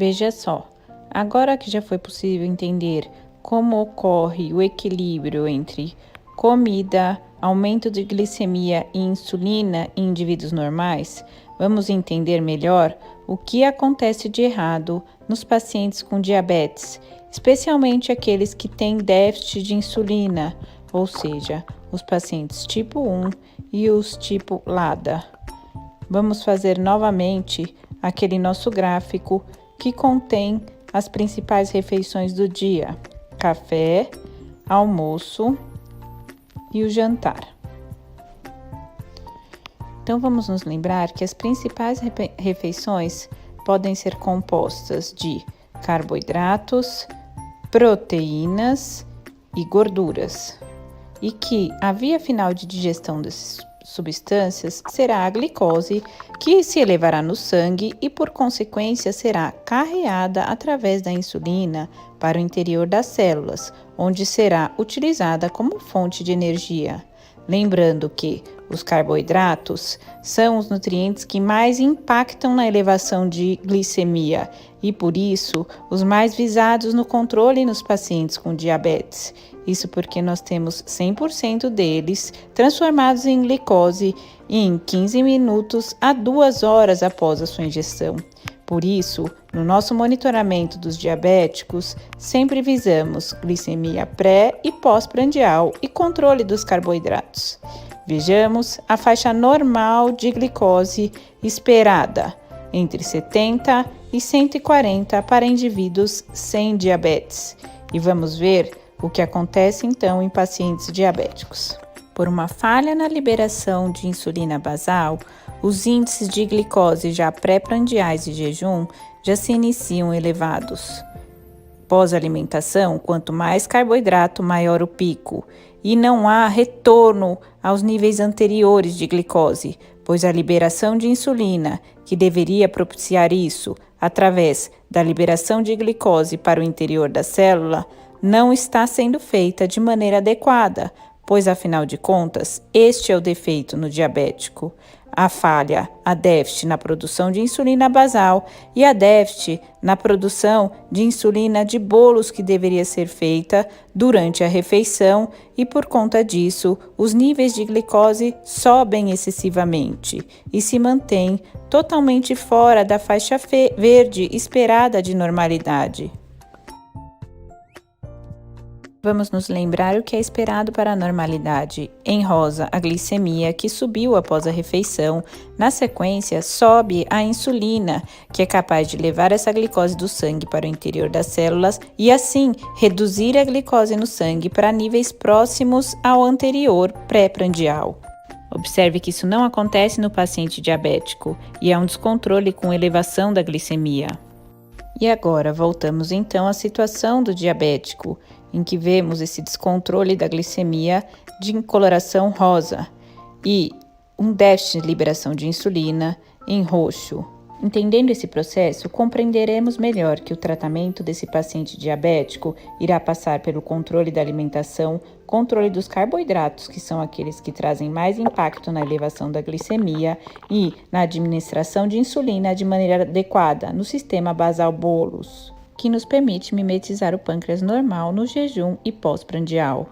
Veja só, agora que já foi possível entender como ocorre o equilíbrio entre comida, aumento de glicemia e insulina em indivíduos normais, vamos entender melhor o que acontece de errado nos pacientes com diabetes, especialmente aqueles que têm déficit de insulina, ou seja, os pacientes tipo 1 e os tipo LADA. Vamos fazer novamente aquele nosso gráfico que contém as principais refeições do dia: café, almoço e o jantar. Então vamos nos lembrar que as principais refeições podem ser compostas de carboidratos, proteínas e gorduras, e que a via final de digestão dessas substâncias será a glicose, que se elevará no sangue e, por consequência, será carreada através da insulina para o interior das células, onde será utilizada como fonte de energia. Lembrando que os carboidratos são os nutrientes que mais impactam na elevação de glicemia e, por isso, os mais visados no controle nos pacientes com diabetes. Isso porque nós temos 100% deles transformados em glicose em 15 minutos a 2 horas após a sua ingestão. Por isso, no nosso monitoramento dos diabéticos, sempre visamos glicemia pré e pós-prandial e controle dos carboidratos. Vejamos a faixa normal de glicose esperada, entre 70 e 140 para indivíduos sem diabetes. E vamos ver o que acontece então em pacientes diabéticos. Por uma falha na liberação de insulina basal, os índices de glicose já pré-prandiais de jejum já se iniciam elevados. Pós-alimentação, quanto mais carboidrato, maior o pico, e não há retorno aos níveis anteriores de glicose, pois a liberação de insulina, que deveria propiciar isso através da liberação de glicose para o interior da célula, não está sendo feita de maneira adequada, pois, afinal de contas, este é o defeito no diabético: a falha, a déficit na produção de insulina basal e a déficit na produção de insulina de bolos que deveria ser feita durante a refeição e, por conta disso, os níveis de glicose sobem excessivamente e se mantêm totalmente fora da faixa verde esperada de normalidade. Vamos nos lembrar o que é esperado para a normalidade. Em rosa, a glicemia, que subiu após a refeição. Na sequência, sobe a insulina, que é capaz de levar essa glicose do sangue para o interior das células e, assim, reduzir a glicose no sangue para níveis próximos ao anterior pré-prandial. Observe que isso não acontece no paciente diabético e há um descontrole com elevação da glicemia. E agora, voltamos então à situação do diabético, em que vemos esse descontrole da glicemia de coloração rosa e um déficit de liberação de insulina em roxo. Entendendo esse processo, compreenderemos melhor que o tratamento desse paciente diabético irá passar pelo controle da alimentação, controle dos carboidratos, que são aqueles que trazem mais impacto na elevação da glicemia, e na administração de insulina de maneira adequada no sistema basal bolus, que nos permite mimetizar o pâncreas normal no jejum e pós-prandial.